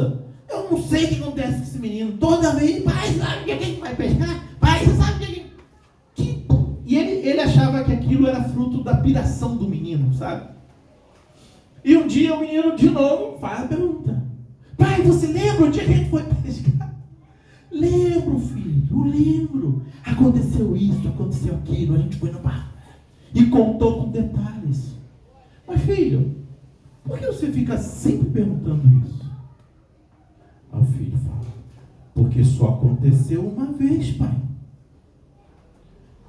esposa: eu não sei o que acontece com esse menino. Toda vez, pai, sabe o que a gente vai pescar? Pai, você sabe o que a gente... E ele achava que aquilo era fruto da piração do menino, sabe? E um dia o menino de novo faz a pergunta: pai, você lembra o dia que a gente foi pescar? Lembro, filho, eu lembro. Aconteceu isso, aconteceu aquilo, a gente foi no bar. E contou com detalhes. Mas filho, por que você fica sempre perguntando isso? Aí o filho fala: porque só aconteceu uma vez, pai.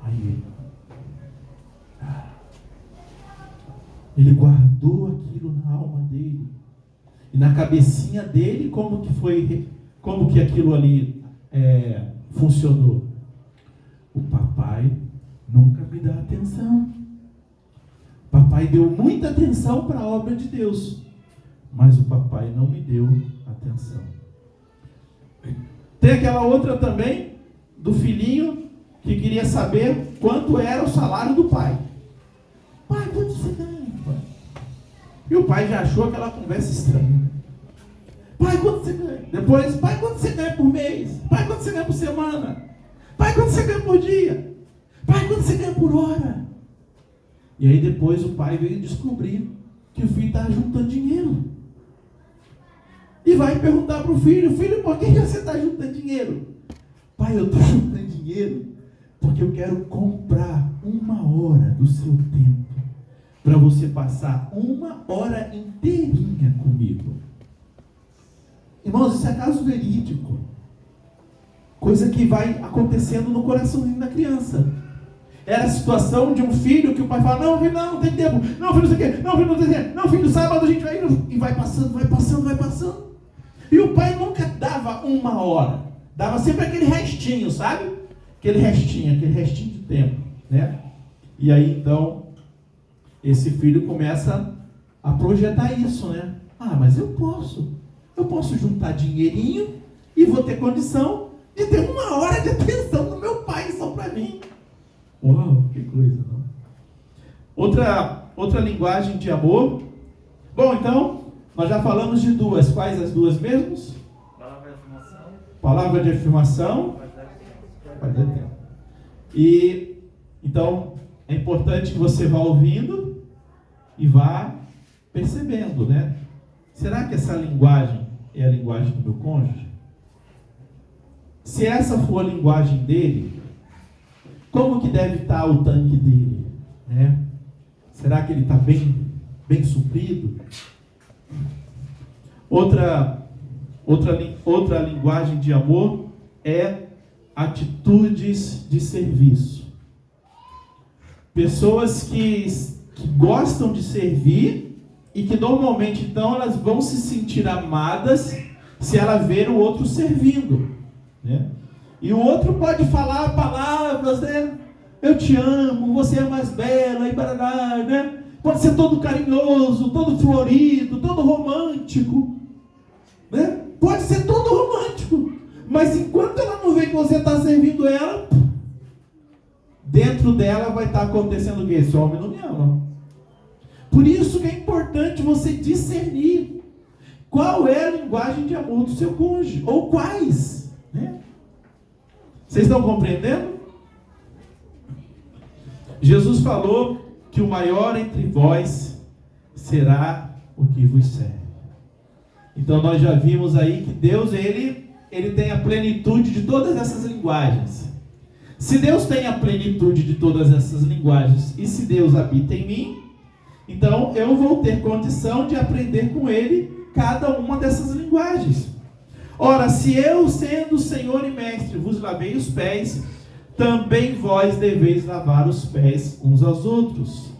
Aí ele guardou aquilo na alma dele. E na cabecinha dele, como que aquilo ali funcionou? O papai nunca me dá atenção. Papai deu muita atenção para a obra de Deus, mas o papai não me deu atenção. Tem aquela outra também, do filhinho, que queria saber quanto era o salário do pai. Pai, quanto você ganha, pai? E o pai já achou aquela conversa estranha. Pai, quanto você ganha? Depois: pai, quanto você ganha por mês? Pai, quanto você ganha por semana? Pai, quanto você ganha por dia? Pai, quanto você ganha por hora? E aí depois o pai veio descobrir que o filho estava juntando dinheiro. E vai perguntar para o filho: filho, por que você está juntando dinheiro? Pai, eu estou juntando dinheiro porque eu quero comprar 1 hora do seu tempo, para você passar 1 hora inteirinha comigo. Irmãos, isso é caso verídico. Coisa que vai acontecendo no coraçãozinho da criança. Era a situação de um filho que o pai fala: não, filho, não tem tempo. Não, filho, não sei o quê. Não, filho, não tem tempo. Não, filho, sábado a gente vai indo. E vai passando, vai passando, vai passando. E o pai nunca dava 1 hora. Dava sempre aquele restinho, sabe? Aquele restinho de tempo, né? E aí, então, esse filho começa a projetar isso, né? Ah, mas eu posso juntar dinheirinho e vou ter condição de ter 1 hora de atenção do meu pai só para mim. Uau, que coisa, não? Outra linguagem de amor. Bom, então, nós já falamos de duas. Quais as duas mesmos? Palavra de afirmação. E, então, é importante que você vá ouvindo e vá percebendo, né? Será que essa linguagem é a linguagem do meu cônjuge? Se essa for a linguagem dele, como que deve estar o tanque dele, né? Será que ele está bem suprido? Outra linguagem de amor é atitudes de serviço. Pessoas que gostam de servir e que normalmente então elas vão se sentir amadas se ela ver o outro servindo, né? E o outro pode falar palavras, né? Eu te amo, você é mais bela, e barará, né? Pode ser todo carinhoso, todo florido, todo romântico, né? Pode ser todo romântico, mas enquanto ela não vê que você está servindo ela, dentro dela vai estar acontecendo o quê? Esse homem não me ama. Por isso que é importante você discernir qual é a linguagem de amor do seu cônjuge, ou quais, né? Vocês estão compreendendo? Jesus falou que o maior entre vós será o que vos serve. Então nós já vimos aí que Deus, ele tem a plenitude de todas essas linguagens. Se Deus tem a plenitude de todas essas linguagens, e se Deus habita em mim, então eu vou ter condição de aprender com Ele cada uma dessas linguagens. Ora, se eu, sendo Senhor e Mestre, vos lavei os pés, também vós deveis lavar os pés uns aos outros.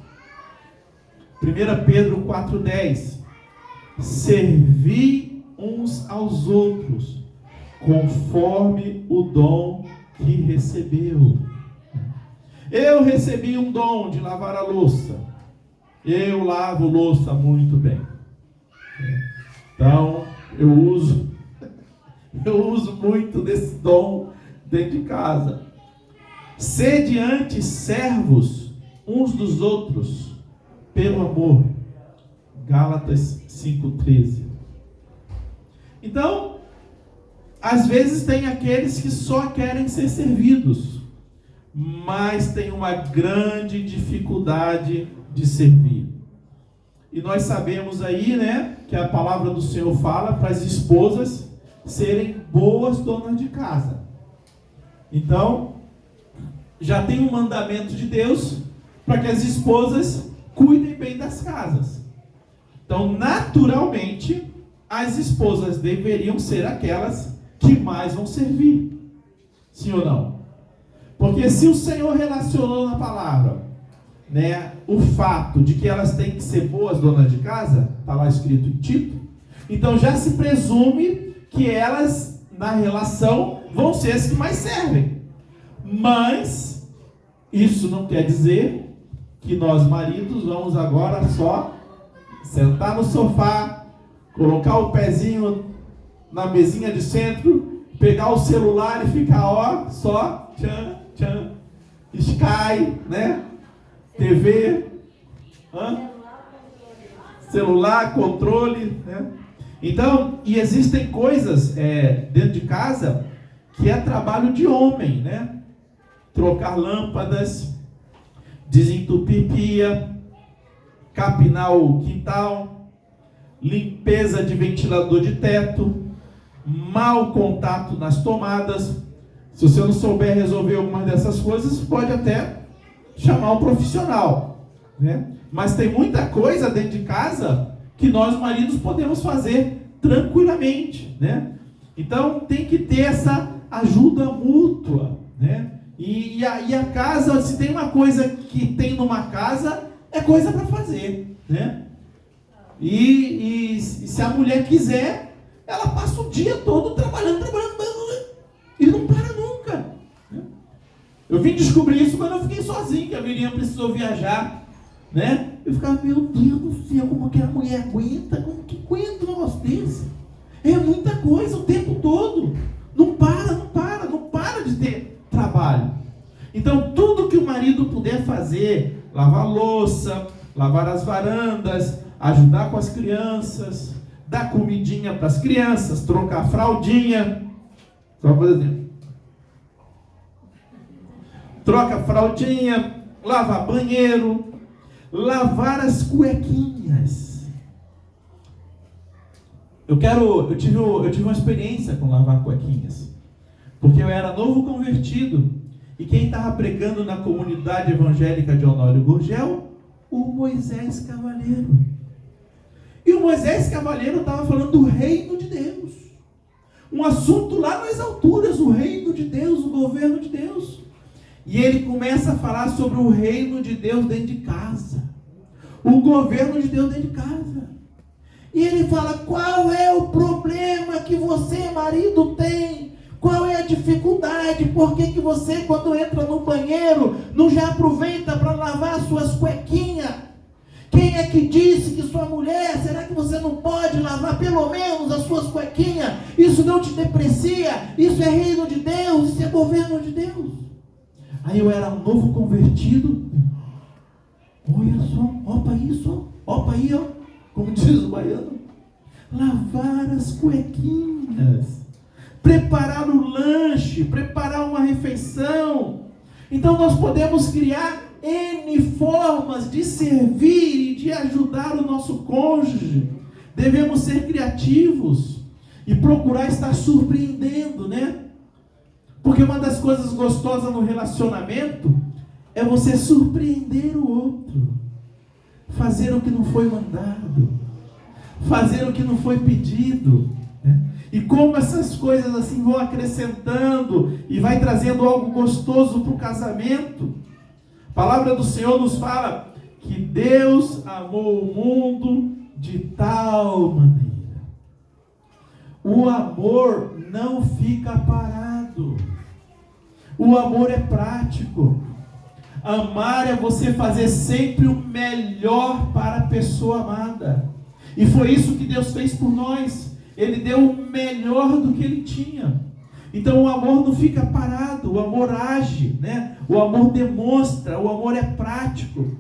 1 Pedro 4,10: servi uns aos outros, conforme o dom que recebeu. Eu recebi um dom de lavar a louça. Eu lavo louça muito bem. Então, eu uso muito desse dom dentro de casa. Sede antes servos uns dos outros pelo amor. Gálatas 5,13. Então, às vezes tem aqueles que só querem ser servidos, mas tem uma grande dificuldade de servir. E nós sabemos aí, né, que a palavra do Senhor fala para as esposas serem boas donas de casa. Então, já tem um mandamento de Deus para que as esposas cuidem bem das casas. Então, naturalmente, as esposas deveriam ser aquelas que mais vão servir. Sim ou não? Porque se o Senhor relacionou na palavra, né, o fato de que elas têm que ser boas donas de casa, está lá escrito em Tito, então já se presume que elas, na relação, vão ser as que mais servem. Mas isso não quer dizer que nós maridos vamos agora só sentar no sofá, colocar o pezinho na mesinha de centro, pegar o celular e ficar, ó, só tchan, tchan, Sky, né? TV, celular, controle, né? Então, e existem coisas dentro de casa que é trabalho de homem, né? Trocar lâmpadas, desentupir pia, capinar o quintal, limpeza de ventilador de teto, mau contato nas tomadas. Se você não souber resolver alguma dessas coisas, pode até chamar um profissional, né? Mas tem muita coisa dentro de casa que nós maridos podemos fazer tranquilamente, né? Então tem que ter essa ajuda mútua, né? E a casa, se tem uma coisa que tem numa casa, é coisa para fazer, né? E se a mulher quiser, ela passa o dia todo trabalhando, e não para nunca, né? Eu vim descobrir isso quando eu fiquei sozinho, que a Miriam precisou viajar, né? Eu ficava, meu Deus do céu, como que a mulher aguenta? Como que aguenta um negócio desse? É muita coisa o tempo todo. Não para de ter trabalho. Então, tudo que o marido puder fazer, lavar louça, lavar as varandas, ajudar com as crianças, dar comidinha para as crianças, trocar fraldinha, só por exemplo. Troca a fraldinha, lavar banheiro, lavar as cuequinhas. Eu tive uma experiência com lavar cuequinhas, porque eu era novo convertido, e quem estava pregando na comunidade evangélica de Honório Gurgel? O Moisés Cavaleiro. E o Moisés Cavaleiro estava falando do reino de Deus, um assunto lá nas alturas, o reino de Deus, o governo de Deus. E ele começa a falar sobre o reino de Deus dentro de casa, o governo de Deus dentro de casa. E ele fala, qual é o problema que você, marido, tem? Qual é a dificuldade? Por que você, quando entra no banheiro, não já aproveita para lavar suas cuequinhas? Quem é que disse que sua mulher, será que você não pode lavar pelo menos as suas cuequinhas? Isso não te deprecia? Isso é reino de Deus? Isso é governo de Deus? Aí eu era um novo convertido. Olha só, opa isso, opa aí, ó. Como diz o baiano, lavar as cuequinhas, preparar o lanche, preparar uma refeição. Então nós podemos criar N formas de servir e de ajudar o nosso cônjuge. Devemos ser criativos e procurar estar surpreendendo, né? Porque uma das coisas gostosas no relacionamento é você surpreender o outro. Fazer o que não foi mandado, fazer o que não foi pedido, né? E como essas coisas assim vão acrescentando e vai trazendo algo gostoso para o casamento. A palavra do Senhor nos fala que Deus amou o mundo de tal maneira. O amor não fica parado, o amor é prático. Amar é você fazer sempre o melhor para a pessoa amada. E foi isso que Deus fez por nós. Ele deu o melhor do que Ele tinha. Então o amor não fica parado, o amor age, né? O amor demonstra, o amor é prático.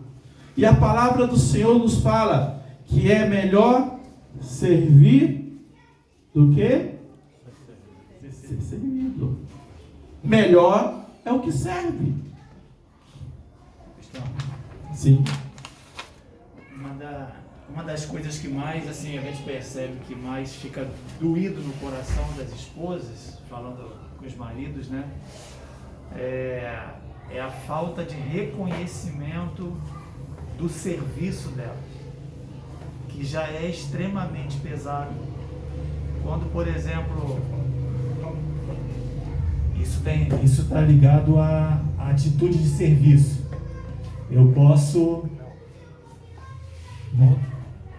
E a palavra do Senhor nos fala que é melhor servir do que ser servido. Melhor é o que serve. Sim. Uma das coisas que mais, assim, a gente percebe que mais fica doído no coração das esposas, falando com os maridos, né? É a falta de reconhecimento do serviço dela, que já é extremamente pesado. Quando, por exemplo, isso está ligado à atitude de serviço. Eu posso...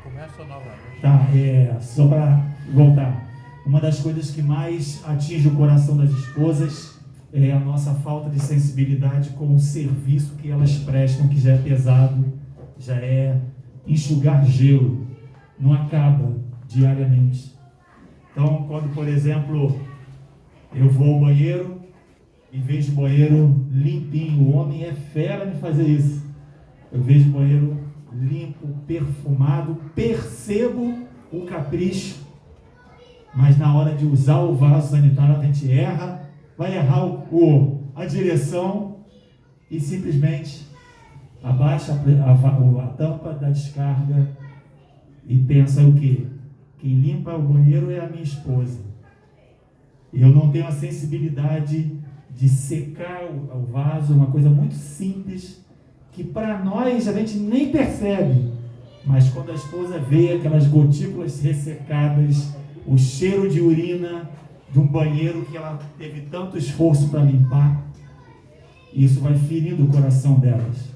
Começa novamente. Tá, só para voltar. Uma das coisas que mais atinge o coração das esposas é a nossa falta de sensibilidade com o serviço que elas prestam, que já é pesado, já é enxugar gelo, não acaba diariamente. Então, quando, por exemplo, eu vou ao banheiro e vejo o banheiro limpinho, o homem é fera em fazer isso. Eu vejo o banheiro limpo, perfumado, percebo o capricho, mas na hora de usar o vaso sanitário a gente erra, vai errar a direção e simplesmente abaixa a tampa da descarga e pensa o quê? Quem limpa o banheiro é a minha esposa. E eu não tenho a sensibilidade de secar o vaso, uma coisa muito simples, que para nós a gente nem percebe, mas quando a esposa vê aquelas gotículas ressecadas, o cheiro de urina de um banheiro que ela teve tanto esforço para limpar, isso vai ferindo o coração delas.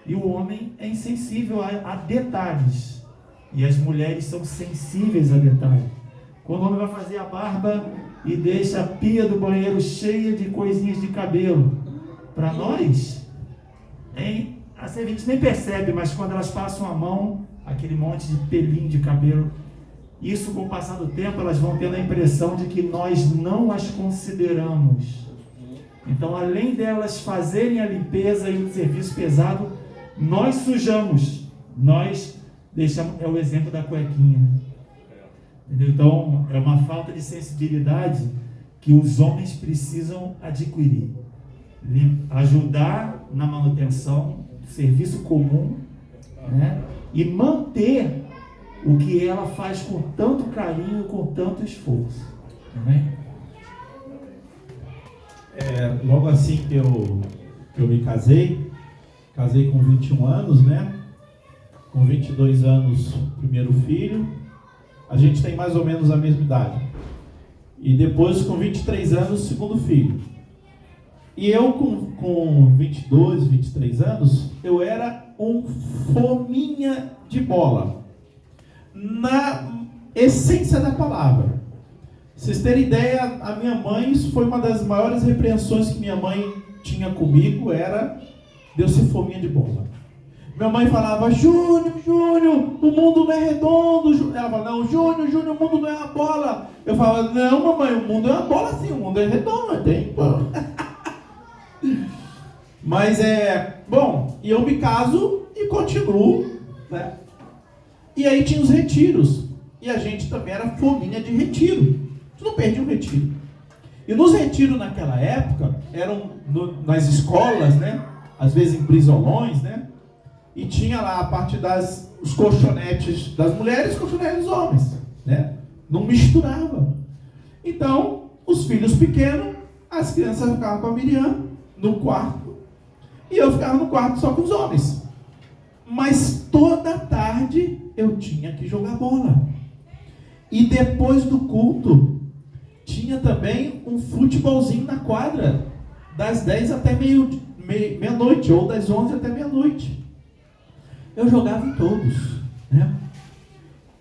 E o homem é insensível a detalhes, e as mulheres são sensíveis a detalhes. Quando o homem vai fazer a barba e deixa a pia do banheiro cheia de coisinhas de cabelo, para nós, assim, a gente nem percebe, mas quando elas passam a mão, aquele monte de pelinho de cabelo, isso com o passar do tempo, elas vão tendo a impressão de que nós não as consideramos. Então, além delas fazerem a limpeza e o serviço pesado, nós sujamos, nós deixamos, é o exemplo da cuequinha. Entendeu? Então, é uma falta de sensibilidade que os homens precisam adquirir. Ajudar na manutenção, serviço comum, né? E manter o que ela faz com tanto carinho, com tanto esforço. Amém? Logo assim que eu me casei com 21 anos, né? Com 22 anos, primeiro filho. A gente tem mais ou menos a mesma idade. E depois, com 23 anos, segundo filho. E eu, com 22, 23 anos, eu era um fominha de bola. Na essência da palavra. Pra vocês terem ideia, a minha mãe, isso foi uma das maiores repreensões que minha mãe tinha comigo, era de eu ser fominha de bola. Minha mãe falava, Júnior, o mundo não é redondo. Ela falava, não, Júnior, o mundo não é uma bola. Eu falava, não, mamãe, o mundo é uma bola sim, o mundo é redondo, tem pão. Mas bom, e eu me caso e continuo, né? E aí tinha os retiros, e a gente também era fominha de retiro, a gente não perdia um retiro. E nos retiros naquela época, eram nas escolas, né? Às vezes em brisolões, né? E tinha lá a parte os colchonetes das mulheres e os colchonetes dos homens, né? Não misturava. Então, os filhos pequenos, as crianças ficavam com a Miriam no quarto, e eu ficava no quarto só com os homens. Mas toda tarde eu tinha que jogar bola. E depois do culto, tinha também um futebolzinho na quadra, das 10 até meia-noite, ou das 11 até meia-noite. Eu jogava em todos, né?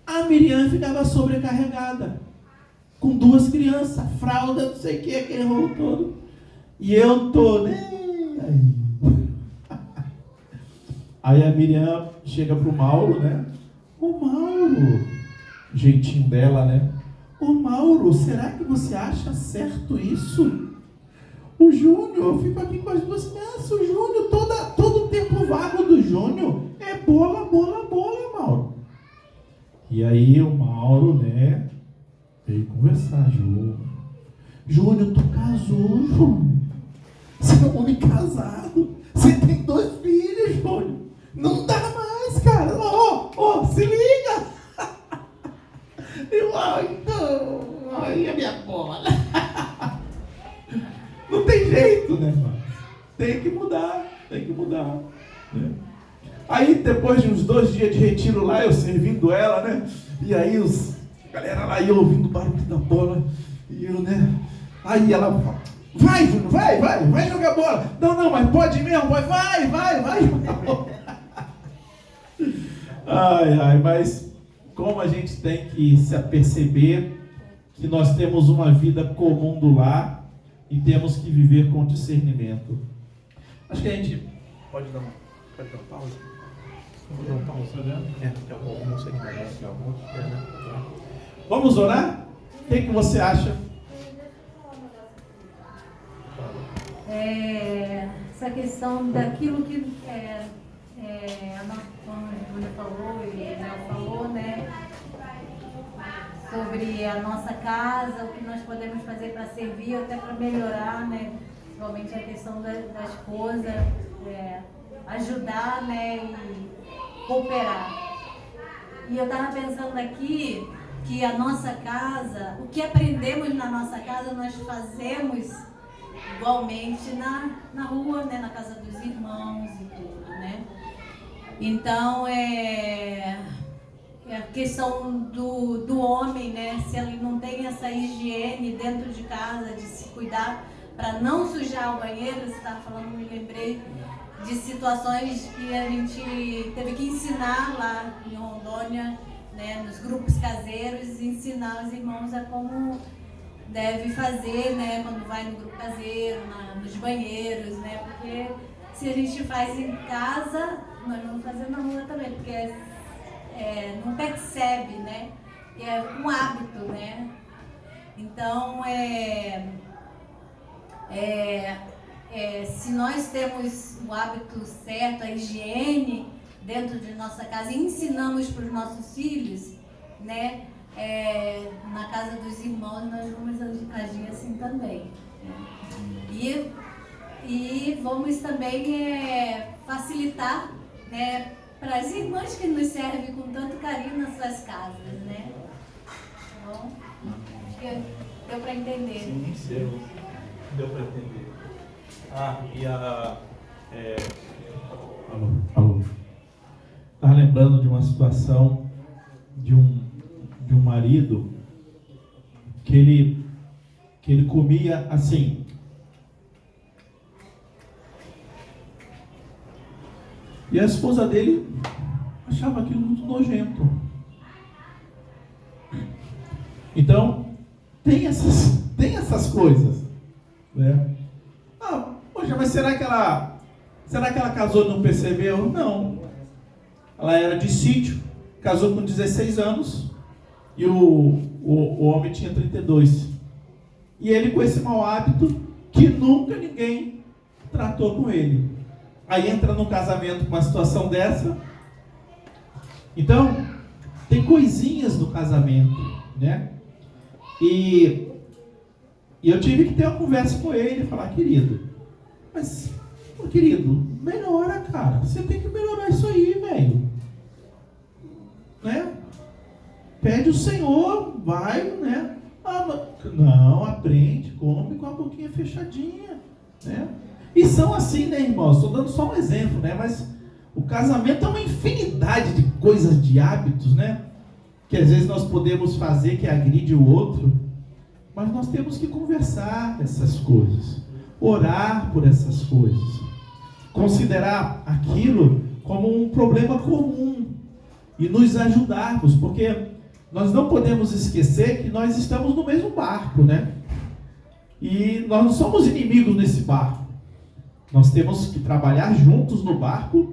A Miriam ficava sobrecarregada, com 2 crianças, fralda, não sei o que, aquele rolo todo. E eu tô, né? Aí a Miriam chega pro Mauro, né? Ô Mauro, jeitinho dela, né? Ô Mauro, será que você acha certo isso? O Júnior, eu fico aqui com as 2 crianças, o Júnior, todo o tempo vago do Júnior é bola, Mauro. E aí o Mauro, né? Veio conversar, Júnior, tu casou, Júnior. Você é um homem casado. Você tem 2 filhos, Júnior. Não dá mais, cara. Se liga. Então, aí a minha bola. Não tem jeito, né, mano? Tem que mudar. Né? Aí, depois de uns 2 dias de retiro lá, eu servindo ela, né? E aí, a galera lá, eu ouvindo o barulho da bola. E eu, né? Aí ela fala, vai, Júnior, vai jogar bola. Não, mas pode mesmo, vai jogar bola. Mas como a gente tem que se aperceber que nós temos uma vida comum do lar e temos que viver com discernimento. Acho que a gente pode dar uma pausa. Vou dar uma pausa, né? Tem algum almoço aqui, né? Vamos orar? O que você acha? Essa questão daquilo que como a Júlia falou e o Léo falou, né? Sobre a nossa casa, o que nós podemos fazer para servir, até para melhorar, né? Principalmente a questão da esposa, ajudar, né? E cooperar. E eu estava pensando aqui que a nossa casa, o que aprendemos na nossa casa, nós fazemos igualmente na rua, né? Na casa dos irmãos e tudo, né? Então, a questão do homem, né? Se ele não tem essa higiene dentro de casa, de se cuidar para não sujar o banheiro, você estava falando, me lembrei de situações que a gente teve que ensinar lá em Rondônia, né? Nos grupos caseiros, ensinar os irmãos a como deve fazer, né? Quando vai no grupo caseiro, nos banheiros, né? Porque se a gente faz em casa, nós vamos fazer na rua também, porque não percebe, né? É um hábito, né? Então, se nós temos o hábito certo, a higiene dentro de nossa casa e ensinamos para os nossos filhos, né? Na casa dos irmãos nós vamos agir assim também, né? E vamos também facilitar, né, para as irmãs que nos servem com tanto carinho nas suas casas, né? Tá bom? Acho que deu para entender. Sim, deu para entender. Alô. Estava lembrando de uma situação de um marido que ele comia assim. E a esposa dele achava aquilo muito nojento. Então, tem essas coisas, né? Poxa, mas será que ela casou e não percebeu? Não. Ela era de sítio, casou com 16 anos e o homem tinha 32. E ele com esse mau hábito que nunca ninguém tratou com ele. Aí entra num casamento com uma situação dessa. Então, tem coisinhas no casamento, né? E eu tive que ter uma conversa com ele e falar, querido, melhora, cara. Você tem que melhorar isso aí, velho. Né? Pede o Senhor, vai, né? Não, aprende, come com a boquinha fechadinha, né? E são assim, né, irmãos? Estou dando só um exemplo, né? Mas o casamento é uma infinidade de coisas, de hábitos, né? Que às vezes nós podemos fazer que agride o outro, mas nós temos que conversar essas coisas, orar por essas coisas, considerar aquilo como um problema comum e nos ajudarmos, porque nós não podemos esquecer que nós estamos no mesmo barco, né? E nós não somos inimigos nesse barco. Nós temos que trabalhar juntos no barco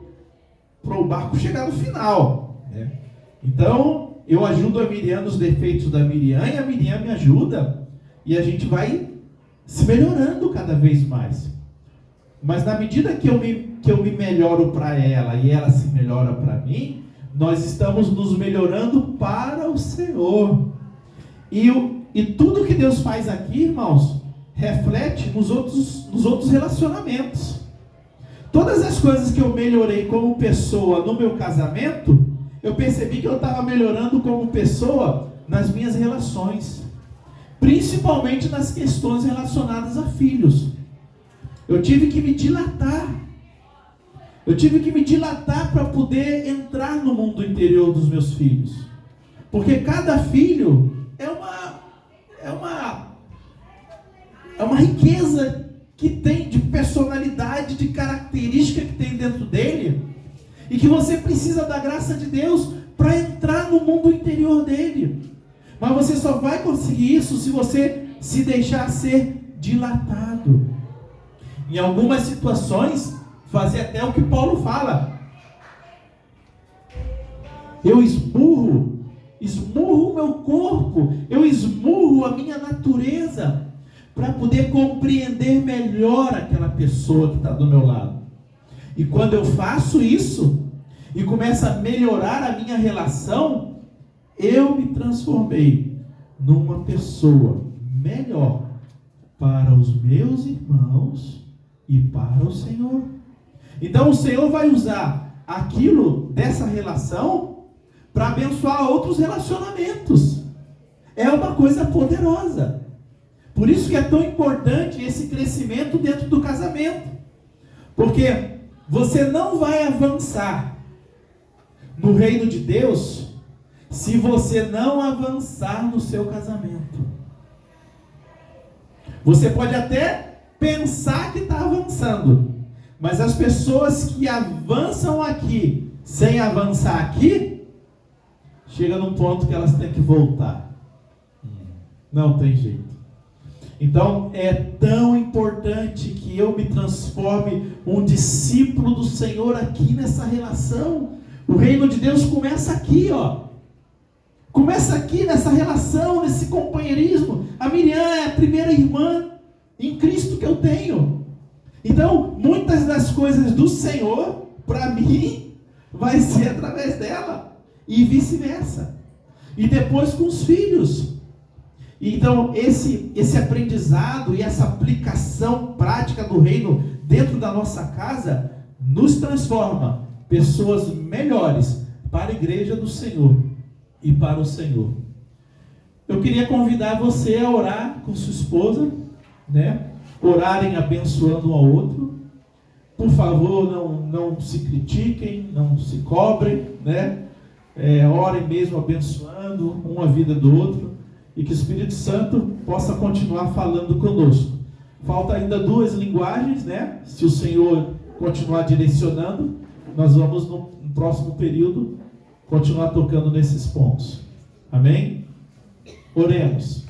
para o barco chegar no final, né? Então, eu ajudo a Miriam nos defeitos da Miriam e a Miriam me ajuda e a gente vai se melhorando cada vez mais. Mas na medida que eu me melhoro para ela e ela se melhora para mim, nós estamos nos melhorando para o Senhor. E E tudo que Deus faz aqui, irmãos, reflete nos outros relacionamentos. Todas as coisas que eu melhorei como pessoa no meu casamento, eu percebi que eu estava melhorando como pessoa nas minhas relações, principalmente nas questões relacionadas a filhos. Eu tive que me dilatar. Para poder entrar no mundo interior dos meus filhos. Porque cada filho é uma riqueza que tem de personalidade, de característica que tem dentro dele, e que você precisa da graça de Deus para entrar no mundo interior dele. Mas você só vai conseguir isso se você se deixar ser dilatado. Em algumas situações, fazer até o que Paulo fala. Eu esmurro o meu corpo, eu esmurro a minha natureza, para poder compreender melhor aquela pessoa que está do meu lado. E quando eu faço isso, e começo a melhorar a minha relação, eu me transformei numa pessoa melhor para os meus irmãos e para o Senhor. Então o Senhor vai usar aquilo dessa relação para abençoar outros relacionamentos. É uma coisa poderosa. Por isso que é tão importante esse crescimento dentro do casamento. Porque você não vai avançar no reino de Deus se você não avançar no seu casamento. Você pode até pensar que está avançando, mas as pessoas que avançam aqui sem avançar aqui, chega num ponto que elas têm que voltar. Não tem jeito. Então é tão importante que eu me transforme um discípulo do Senhor aqui nessa relação. O reino de Deus começa aqui, ó. Começa aqui nessa relação, nesse companheirismo. A Miriam é a primeira irmã em Cristo que eu tenho. Então, muitas das coisas do Senhor, para mim, vai ser através dela. E vice-versa. E depois com os filhos. Então, esse aprendizado e essa aplicação prática do reino dentro da nossa casa nos transforma pessoas melhores para a igreja do Senhor e para o Senhor. Eu queria convidar você a orar com sua esposa, né? Orarem abençoando um ao outro. Por favor, não se critiquem, não se cobrem, né? Orem mesmo abençoando um a vida do outro. E que o Espírito Santo possa continuar falando conosco. Falta ainda 2 linguagens, né? Se o Senhor continuar direcionando, nós vamos no próximo período continuar tocando nesses pontos. Amém? Oremos.